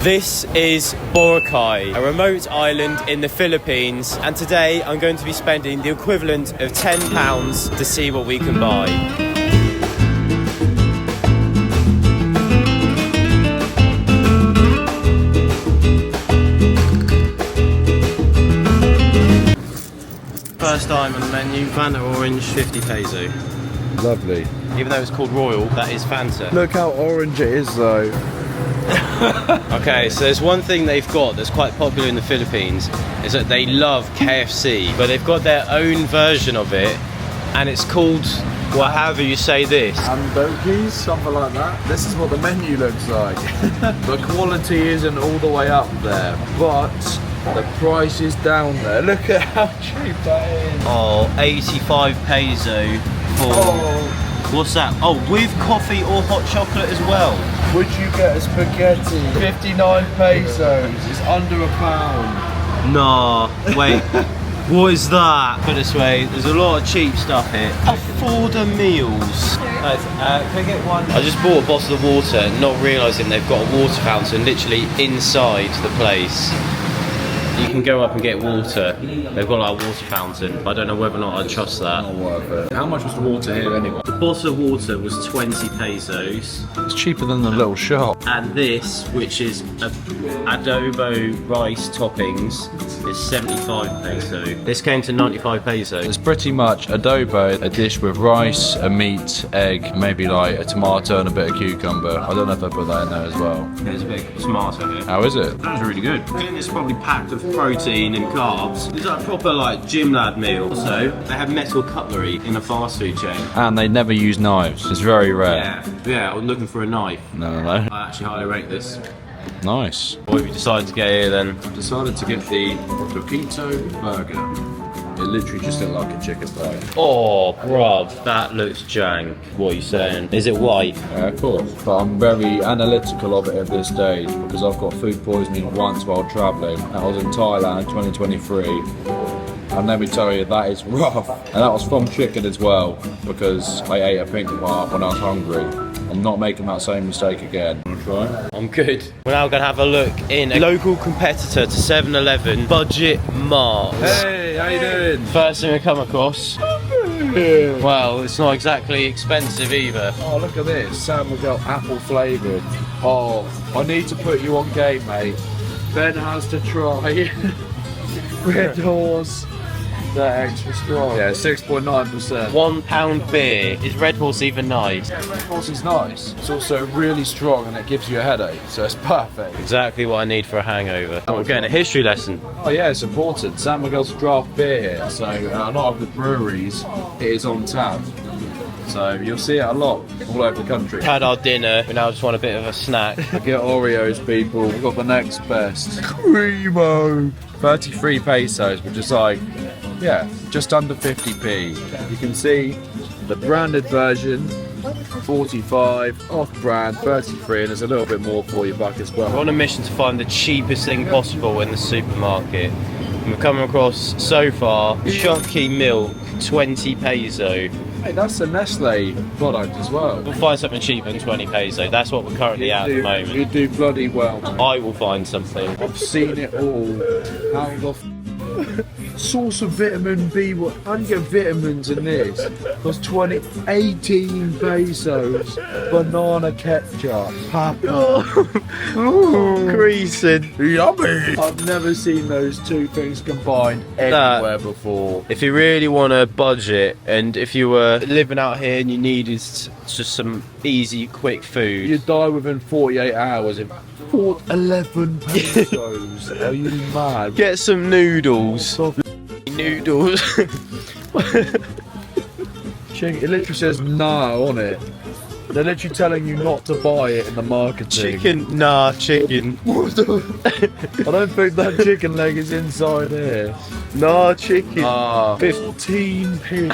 This is Boracay, a remote island in the Philippines, and today I'm going to be spending the equivalent of £10 to see what we can buy. First time on the menu, Fanta Orange, 50 peso. Lovely. Even though it's called Royal, that is Fanta. Look how orange it is though. Okay, so there's one thing they've got that's quite popular in the Philippines, is that they love KFC, but they've got their own version of it, and it's called, well, however you say this. Ambokis, something like that. This is what the menu looks like. The quality isn't all the way up there, but the price is down there. Look at how cheap that is. Oh, 85 peso for... What's that? Oh, with coffee or hot chocolate as well. Would you get a spaghetti? 59 pesos. It's under £1. Nah, wait. What is that? Put it this way, there's a lot of cheap stuff here. Afforder meals. Guys, can I get one? I just bought a bottle of water, not realising they've got a water fountain literally inside the place. You can go up and get water. They've got like a water fountain. I don't know whether or not I'd trust that. Not worth it. How much was the water here anyway? The bottle of water was 20 pesos. It's cheaper than the little shop. And this, which is adobo rice toppings, is 75 peso. This came to 95 peso. It's pretty much adobo, a dish with rice, a meat, egg, maybe like a tomato and a bit of cucumber. I don't know if they put that in there as well. There's a bit of tomato here. How is it? That's really good. I think it's probably packed with protein and carbs. It's like a proper like gym lad meal. Also, they have metal cutlery in a fast food chain. And they never use knives. It's very rare. Yeah, I was looking for a knife. No. I actually highly rate this. Nice. What have you decided to get here then? I've decided to get the Taquito burger. It literally just looked like a chicken pie. Oh, bruv, that looks jank. What are you saying? Is it white? Yeah, of course. But I'm very analytical of it at this stage because I've got food poisoning once while travelling. I was in Thailand in 2023. And let me tell you, that is rough. And that was from chicken as well, because I ate a pink part when I was hungry. I'm not making that same mistake again. Wanna try? I'm good. We're now going to have a look in a local competitor to 7-Eleven, Budget Mart. Hey, how you doing? First thing we come across. Well, it's not exactly expensive either. Oh, look at this. San Miguel apple flavoured. Oh, I need to put you on game, mate. Ben has to try Red Horse. That extra strong. Yeah, 6.9%. £1 beer. Is Red Horse even nice? Yeah, Red Horse is nice. It's also really strong and it gives you a headache, so it's perfect. Exactly what I need for a hangover. Oh, we're getting a history lesson. Oh yeah, it's important. San Miguel's draft beer here, so a lot of the breweries, it is on tap. So you'll see it a lot all over the country. Had our dinner, we now just want a bit of a snack. Get Oreos, people. We've got the next best. Cremo! 33 pesos, which is like, yeah, just under 50p. You can see the branded version, 45, off-brand, 33, and there's a little bit more for your buck as well. We're on a mission to find the cheapest thing possible in the supermarket. And we've come across, so far, Shocky milk, 20 peso. Hey, that's a Nestle product as well. We'll find something cheaper than 20 peso. That's what we're currently at the moment. You do bloody well, man. I will find something. I've seen it all. How the source of vitamin B, how do you get vitamins in this? It was 18 pesos, banana ketchup, Creasing. Yummy! I've never seen those two things combined anywhere before. If you really want to budget, and if you were living out here and you needed just some easy, quick food, You'd die within 48 hours if 11 pesos. Are you mad? get some noodles. Noodles. Chicken, it literally says no on it. They're literally telling you not to buy it in the marketing. Chicken, nah, chicken. What the? I don't think that chicken leg is inside here. Nah, chicken. 15p.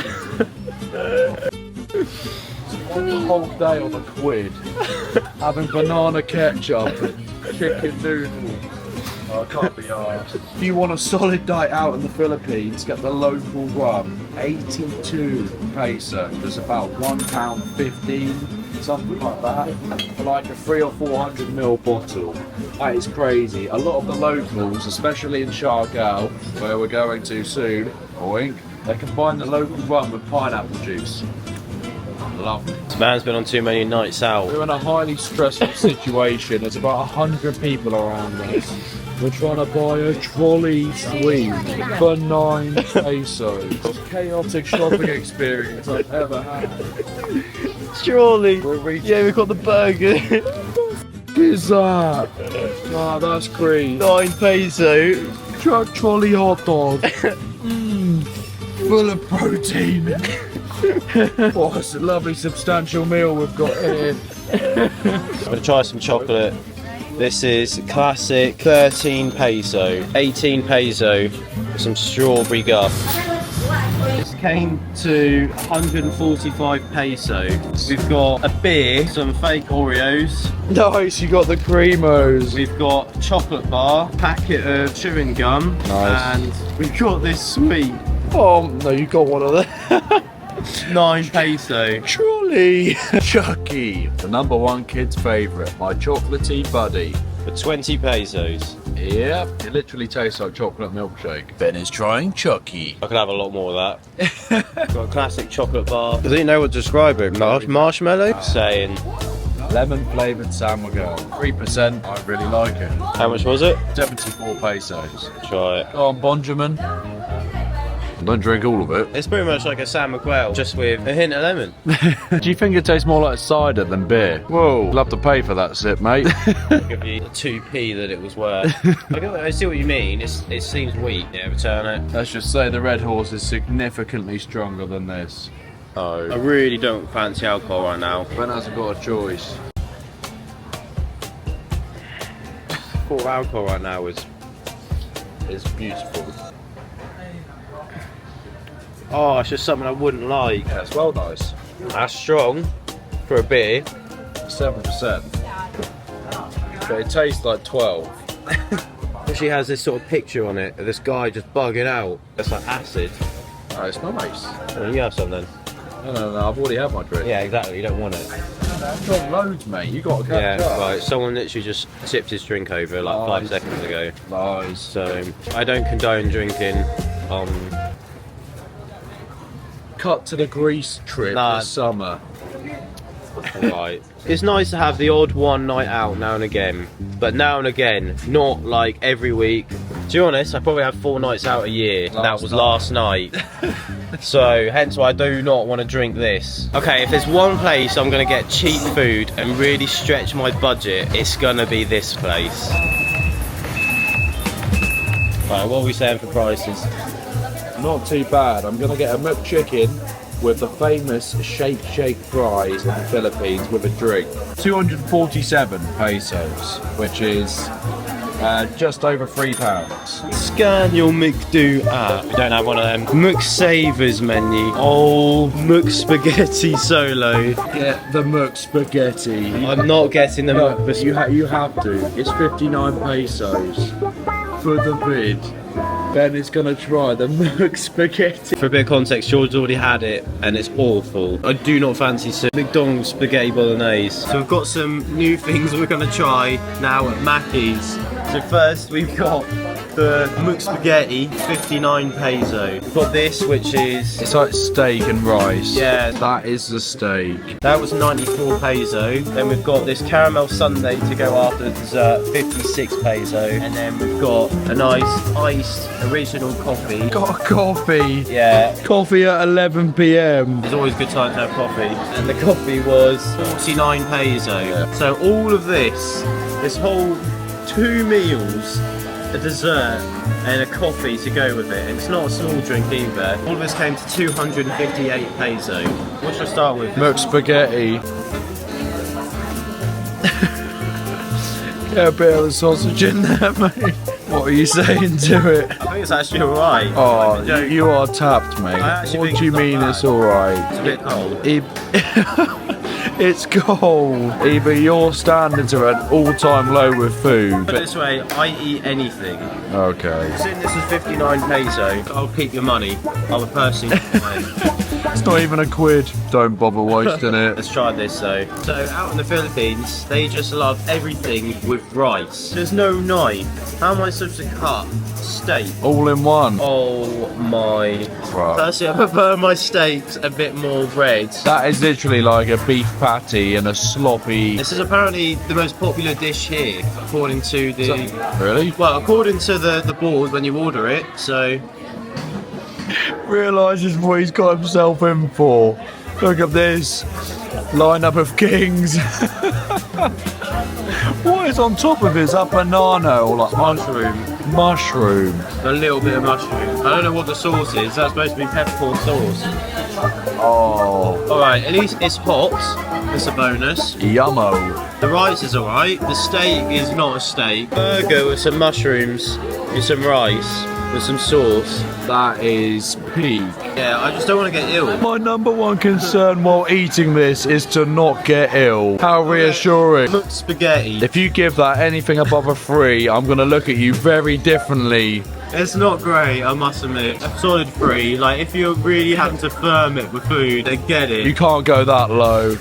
Spend the whole day on a quid, having banana ketchup and chicken noodles. Oh, I can't be arsed. If you want a solid diet out in the Philippines, get the local rum. 82 peso. There's about £1.15. something like that, for like a 300 or 400 ml bottle. That is crazy. A lot of the locals, especially in Shargal, where we're going to soon, they combine the local rum with pineapple juice. Lovely. This man's been on too many nights out. We're in a highly stressful situation. There's about 100 people around us. We're trying to buy a trolley sweet for 9 pesos. Most chaotic shopping experience I've ever had. Surely. Yeah, we've got the burger. What is that? Ah, that's great. 9 peso. Trolley hot dog. Full of protein. Oh, it's a lovely substantial meal we've got here. I'm going to try some chocolate. This is classic 13 peso, 18 peso with some strawberry guff. This came to 145 peso. We've got a beer, some fake Oreos. Nice, you got the creamos. We've got a chocolate bar, packet of chewing gum, nice. And we've got this sweet. Oh, no, you got one of them. 9 peso. Trolley. Chucky, the #1 kid's favourite, my chocolatey buddy. For 20 pesos. Yep, it literally tastes like chocolate milkshake. Ben is trying Chucky. I could have a lot more of that. Got a classic chocolate bar. I didn't know what to describe it. Marshmallow? Saying. Lemon flavoured San Miguel. 3%, I really like it. How much was it? 74 pesos. Try it. Go on, Benjamin. Don't drink all of it. It's pretty much like a San Miguel, just with a hint of lemon. Do you think it tastes more like cider than beer? Whoa, love to pay for that sip, mate. I'll give you the 2p that it was worth. I see what you mean. It seems weak. Yeah, return it. Let's just say the Red Horse is significantly stronger than this. Oh. I really don't fancy alcohol right now. Ben hasn't got a choice. Thought of alcohol right now is beautiful. Oh, it's just something I wouldn't like. Yeah, it's well nice. That's strong for a beer. 7%. But it tastes like 12. She has this sort of picture on it of this guy just bugging out. It's like acid. Oh, it's nice. Well, you have some then. No, I've already had my drink. Yeah, exactly. You don't want it. I've got loads, mate. You got to catch up. Right. Someone literally just tipped his drink over like 5 seconds ago. Nice. So I don't condone drinking. Cut to the Greece trip this summer. Right. It's nice to have the odd one night out now and again, but now and again, not like every week. To be honest, I probably have 4 nights out a year. That was last night. So hence why I do not want to drink this. Okay, if there's one place I'm going to get cheap food and really stretch my budget, it's going to be this place. Right, what are we saying for prices? Not too bad. I'm going to get a McChicken with the famous shake fries in the Philippines with a drink. 247 pesos, which is just over £3. Scan your McDo app. We don't have one of them. McSavers menu. Oh, McSpaghetti Solo. Get the McSpaghetti. I'm not getting the McSpaghetti. You have to. It's 59 pesos for the bid. Ben is gonna try the McSpaghetti. For a bit of context, George's already had it and it's awful. I do not fancy some McDonald's spaghetti bolognese. So we've got some new things we're gonna try now at Mackey's. So first we've got the McSpaghetti, 59 peso. We've got this, which is... It's like steak and rice. Yeah. That is the steak. That was 94 peso. Then we've got this caramel sundae to go after the dessert, 56 peso. And then we've got a nice iced original coffee. Got a coffee. Yeah. Coffee at 11 p.m. It's always a good time to have coffee. And the coffee was 49 peso. Yeah. So all of this whole 2 meals, a dessert and a coffee to go with it. And it's not a small drink either. All of this came to 258 peso. What should I start with? McSpaghetti. Get a bit of the sausage in there, mate. What are you saying to it? I think it's actually alright. Oh, you are tapped, mate. What do you mean it's alright? It's a bit cold. It's cold. Either your standards are at all-time low with food. Put it this way, I eat anything. Okay. Seeing this is 59 peso, I'll keep your money. I would personally It's not even a quid. Don't bother wasting it. Let's try this though. So out in the Philippines, they just love everything with rice. There's no knife. How am I supposed to cut steak? All in one. Oh my. Right. Personally, I prefer my steaks a bit more red. That is literally like a beef patty and a sloppy... This is apparently the most popular dish here, according to the... Really? Well, according to the board when you order it, so... Realises what he's got himself in for. Look at this lineup of kings. What is on top of it? Is that banana or like Mushroom. mushroom? A little bit of mushroom. I don't know what the sauce is. That's supposed to be peppercorn sauce. Oh, Alright, at least it's hot. That's a bonus. yummo. The rice is alright. The steak is not a steak. Burger with some mushrooms, with some rice, with some sauce. That is peak. Yeah, I just don't want to get ill. My number one concern while eating this is to not get ill. How reassuring. Cooked spaghetti. If you give that anything above a 3, I'm going to look at you very differently. It's not great, I must admit. A solid 3. Like, if you're really having to firm it with food, then get it. You can't go that low.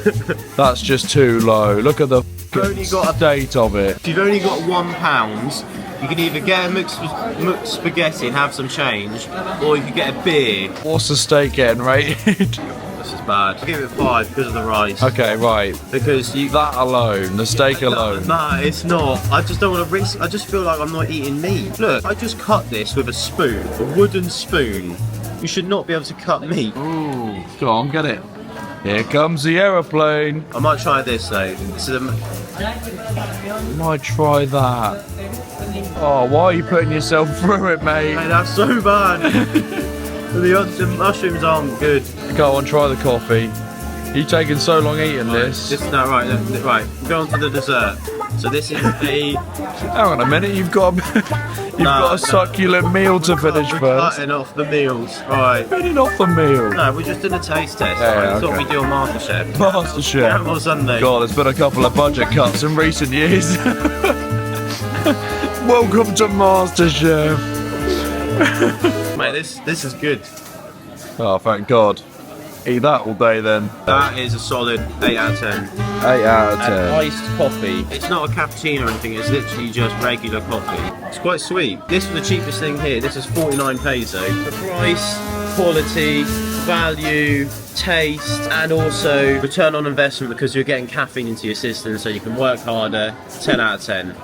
That's just too low. Look at the only got a- state of it. If you've only got £1, you can either get a mixed spaghetti and have some change, or you can get a beer. What's the steak getting rated? This is bad. I'll give it 5 because of the rice. Okay, right. Because you... That alone, the steak alone. Nah, it's not. I just don't want to risk. I just feel like I'm not eating meat. Look, I just cut this with a spoon, a wooden spoon. You should not be able to cut meat. Ooh, go on, get it. Here comes the aeroplane. I might try this though. This is a... Might try that. Oh, why are you putting yourself through it, mate? Hey, that's so bad. The mushrooms aren't good. Go on, try the coffee. You taking so long eating this? This is not right. Right, go on to the dessert. So this is a... Hang on a minute, you've got a succulent meal to finish We're first. cutting off the meals. Right. Finish off the meal. No, we're just doing a taste test. Yeah, Right? That's okay. what we do on MasterChef. MasterChef. Caramel Sunday. God, there's been a couple of budget cuts in recent years. Welcome to MasterChef. Mate, this is good. Oh, thank God. Eat that all day then. That is a solid 8 out of 10. 8 out of 10. Iced coffee. It's not a cappuccino or anything, it's literally just regular coffee. It's quite sweet. This was the cheapest thing here. This is 49 peso. The price, quality, value, taste, and also return on investment because you're getting caffeine into your system so you can work harder. 10 out of 10.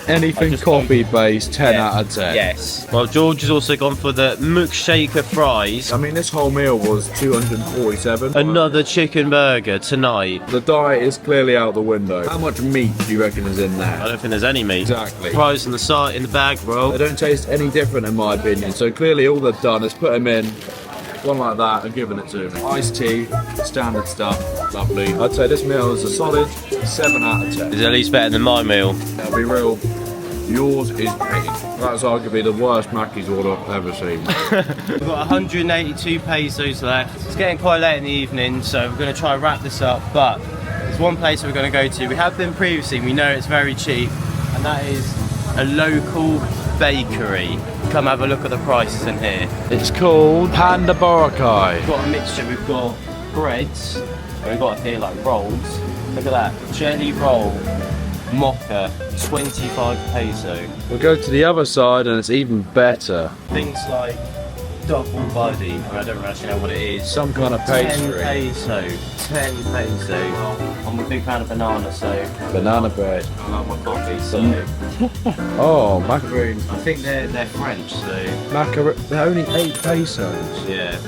Anything coffee based, 10 out of 10. Yes. Well, George has also gone for the milkshaker fries. I mean, this whole meal was 247. Another chicken burger tonight. The diet is clearly out the window. How much meat do you reckon is in I there? don't think there's any meat. Exactly. Fries in the side, in the bag, bro. They don't taste any different in my opinion. So clearly all they've done is put them in, one like that, and given it to me. Iced tea, standard stuff, lovely. I'd say this meal is a solid 7 out of 10. It's at least better than my meal. I'll be real, yours is big. That's arguably the worst Mackey's order I've ever seen. We've got 182 pesos left. It's getting quite late in the evening, so we're going to try and wrap this up. But there's one place we're going to go to. We have been previously, we know it's very cheap, and that is a local bakery. Come have a look at the prices in here. It's called Panda Boracay. We've got a mixture, we've got breads, and we've got here like rolls. Look at that, jelly roll, mocha, 25 peso. We'll go to the other side and it's even better. Things like double buddy, I don't actually know what it is. Some kind of 10 pastry. peso, 10 peso. I'm a big fan of banana, so Banana bread. I like my coffee, so Oh, macaroon. I think they're French, so Macaroon. They're only 8 pesos. yeah,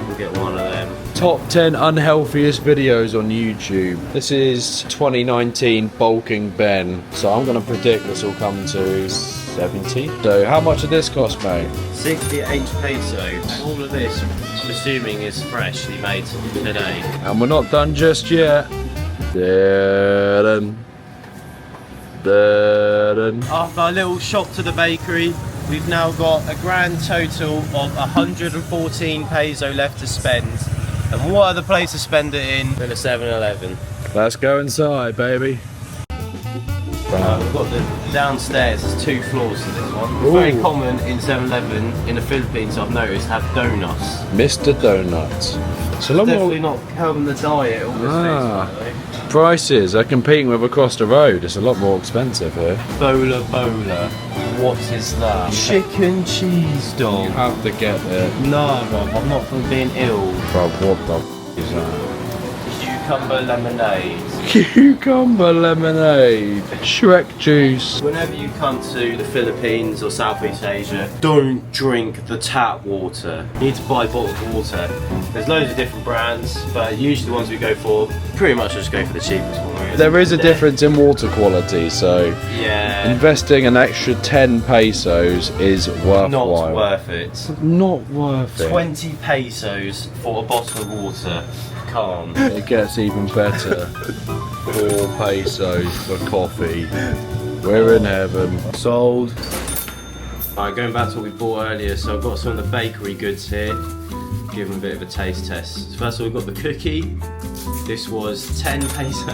we'll get one of them. Top 10 unhealthiest videos on YouTube. This is 2019 bulking Ben. So I'm going to predict this will come to 70. So how much did this cost, mate? 68 peso. All of this, I'm assuming, is freshly made today. And we're not done just yet. Da-dun. Da-dun. After our little shop to the bakery, we've now got a grand total of 114 peso left to spend. And what other place to spend it in than a 7-Eleven? Let's go inside, baby. We've got the downstairs, there's 2 floors to this one. It's very common in 7-Eleven in the Philippines, I've noticed, have donuts. Mr. Donuts. It's a lot Definitely more. not helping the diet, obviously. by the way. Prices are competing with across the road. It's a lot more expensive here. Bola. What is that? Chicken cheese dog. You have to get it. No, Rob, I'm not from being ill. Bro, what the is that? Cucumber lemonade. Cucumber lemonade. Shrek juice. Whenever you come to the Philippines or Southeast Asia, don't drink the tap water. You need to buy bottled water. There's loads of different brands, but usually the ones we go for, pretty much just go for the cheapest one. Really. There is a difference in water quality, so yeah, investing an extra 10 pesos is worthwhile. not worth it. Not worth it. 20 pesos for a bottle of water. Can't. It gets even better. 4 pesos for coffee. We're in heaven. Sold. Alright, going back to what we bought earlier, so I've got some of the bakery goods here. Give them a bit of a taste test. So first of all, we've got the cookie. This was 10 peso.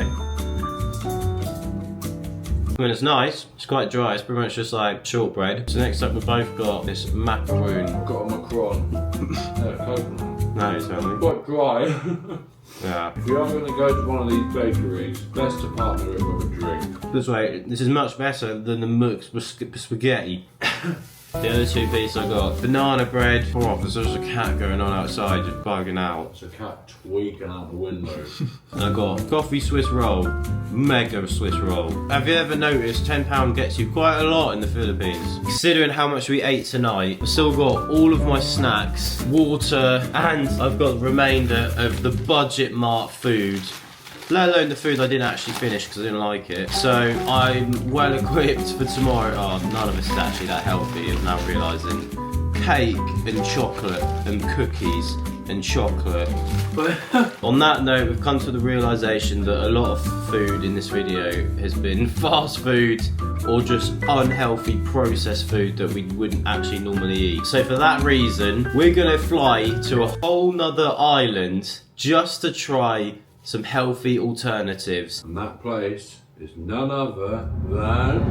I mean, it's nice. It's quite dry. It's pretty much just like shortbread. So next up, we've both got this macaroon. I've got a macaron. No, it's only. Quite dry. Yeah. If you are going to go to one of these bakeries, best to partner it with a drink. This way, this is much better than the Mook's spaghetti. The other 2 pieces I got banana bread. Oh, there's just a cat going on outside, just bugging out. It's a cat tweaking out the window. And I got coffee Swiss roll, mega Swiss roll. Have you ever noticed £10 gets you quite a lot in the Philippines? Considering how much we ate tonight, I've still got all of my snacks, water, and I've got the remainder of the budget mart food. Let alone the food I didn't actually finish because I didn't like it. So I'm well equipped for tomorrow. Oh, none of this is actually that healthy, I'm now realising. Cake and chocolate and cookies and chocolate. But on that note, we've come to the realisation that a lot of food in this video has been fast food or just unhealthy processed food that we wouldn't actually normally eat. So for that reason, we're gonna fly to a whole nother island just to try some healthy alternatives. And that place is none other than